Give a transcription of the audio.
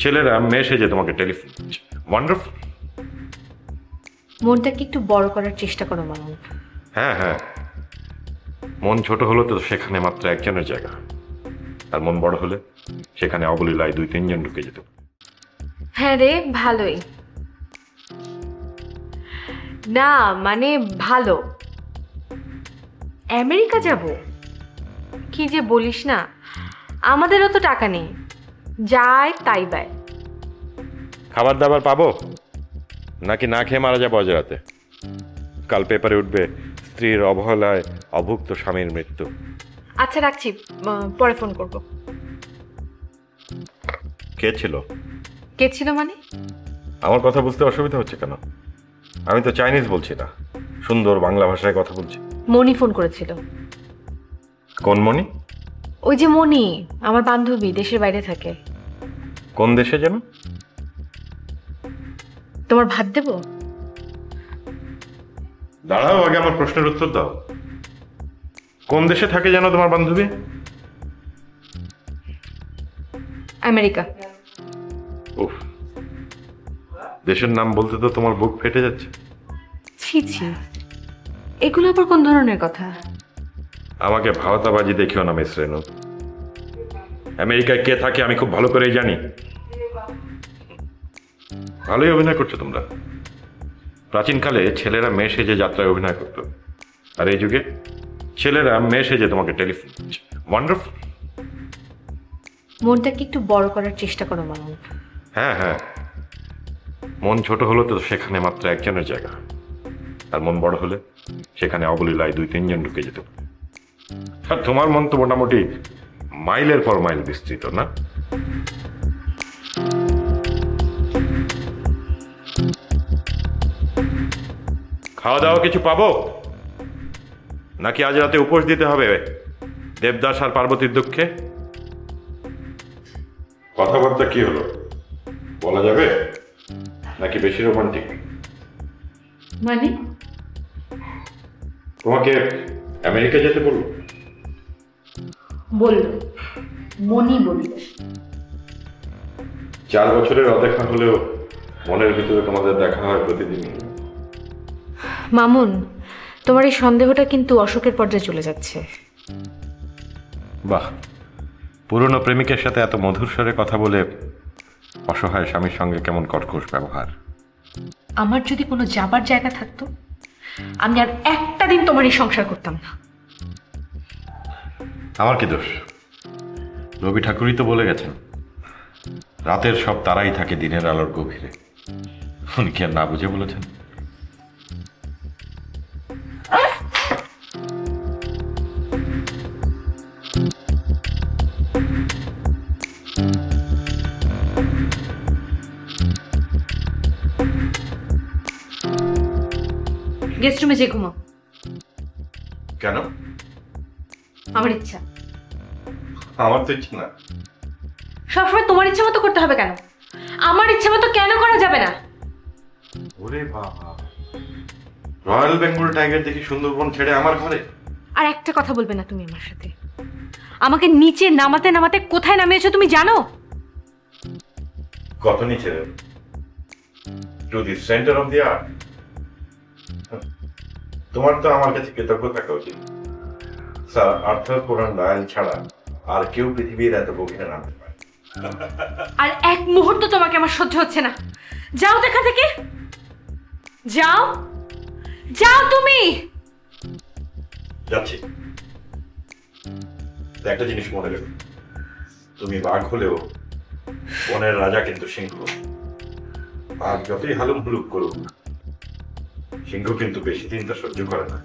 ছেলেরা মেয়ে সেজে তোমাকে টেলিফোন করছে। ওয়ান্ডারফুল। মনটাকে একটু বড় করার চেষ্টা করো মামুন। হ্যাঁ হ্যাঁ, মন ছোট হলো তো সেখানে মাত্র একজনের জায়গা, আর মন বড় হলে সেখানে অবলীলায় 2-3 জন ঢুকে যেত। হ্যাঁ রে, ভালোই না, মানে ভালো। আমেরিকা যাব? কি যে বলিস না, আমাদেরও তো টাকা নেই, যায় তাই ব্যয়। খাবার দাবার পাবো নাকি না খেয়ে মারা যাবো আজ রাতে? কাল পেপারে উঠবে স্ত্রীর অবহেলায় অভুক্ত স্বামীর মৃত্যু। আচ্ছা রাখছি, পরে ফোন করব। কে ছিল? কে ছিল মানে? আমার কথা বুঝতে অসুবিধা হচ্ছে কেন? আমি তো চাইনিজ বলছি না, সুন্দর বাংলা ভাষায় কথা বলছি। মনি ফোন করেছিল। কোন মনি? ওই যে মনি, আমার বান্ধবী, দেশের বাইরে থাকে। কোন দেশে যেন? তোমার ভাত দেব? দাঁড়াও, আগে আমার প্রশ্নের উত্তর দাও। কোন দেশে থাকে যেন তোমার বান্ধবী? আমেরিকা। উফ, দেশের নাম বলতে তো তোমার বুক ফেটে যাচ্ছে। ছি ছি, এগুলো আবার কোন ধরনের কথা? আমাকে ভাওতাবাজি দেখিও না মিস রেনু। আমেরিকায় কে থাকে আমি খুব ভালো করেই জানি। ভালোই অভিনয় করছো তোমরা। প্রাচীনকালে ছেলেরা মেয়ে সেজে যাত্রায় অভিনয় করত, আর এই যুগে ছেলেরা মেয়ে সেজে তোমাকে টেলিফোন করছে। ওয়ান্ডারফুল। মনটাকে একটু বড় করার চেষ্টা করো মামুন। হ্যাঁ হ্যাঁ, মন ছোট হলো তো সেখানে মাত্র একজনের জায়গা, আর মন বড় হলে সেখানে অবলীলায় 2-3 জন ঢুকে যেত। আর তোমার মন তো মোটামুটি মাইলের পর মাইল বিস্তৃত, না? খাওয়া দাওয়া কিছু পাবো নাকি আজ রাতে উপোস দিতে হবে দেবদাস আর পার্বতীর দুঃখে? কথাবার্তা কি হলো বলা যাবে নাকি বেশি রোমান্টিক? মানে? তোমাকে আমেরিকা যেতে বলবো? বলল, মনি বলল। 4 বছরের অদেখা হলেও মনের ভিতরে তোমাদের দেখা হয় প্রতিদিন। মামুন, তোমার এই সন্দেহটা কিন্তু অশোকের পর্যায়ে চলে যাচ্ছে। বাহ, পুরনো প্রেমিকের সাথে এত মধুর স্বরে কথা বলে অসহায় স্বামীর সঙ্গে কেমন কর্কশ ব্যবহার। আমার যদি কোনো যাবার জায়গা থাকতো, আমি আর একটা দিন তোমার এই সংসার করতাম না। আমার কি দোষ? রবি ঠাকুরই তো বলে গেছেন, রাতের সব তারাই থাকে দিনের আলোর গভীরে। উনি কি আর না বুঝে বলেছেন? গেস্ট রুমে যে ঘুমাও। কেন? আমার ইচ্ছা। আমার তো ইচ্ছে না। সবসময় তোমার ইচ্ছা মতো করতে হবে কেন? আমার ইচ্ছা মতো কেন করা যাবে না? ওরে বাবা, রয়্যাল বেঙ্গল টাইগার দেখি সুন্দরবন ছেড়ে আমার ঘরে। আর একটা কথা বলবে না তুমি আমার সাথে। আমাকে নিচে নামাতে নামাতে কোথায় নামিয়েছো তুমি জানো? কত নিচে? To the centre of the earth. তোমার তো আমার কাছে কৃতজ্ঞ থাকা উচিত। স্যার আর্থার কোনান ডয়েল ছাড়া আর কেউ পৃথিবীর এত গভীরে নামতে পারে? আর এক মুহূর্ত তোমাকে আমার সহ্য হচ্ছে না। যাও দেখা থেকে, যাও যাও তুমি। যাচ্ছি। একটা জিনিস মনে রেখো, তুমি বাঘ হলেও বনের রাজা কিন্তু সিংহ। বাঘ যতই হালুম হুলুক করুক, সিংহ কিন্তু বেশি দিন তা সহ্য করে না।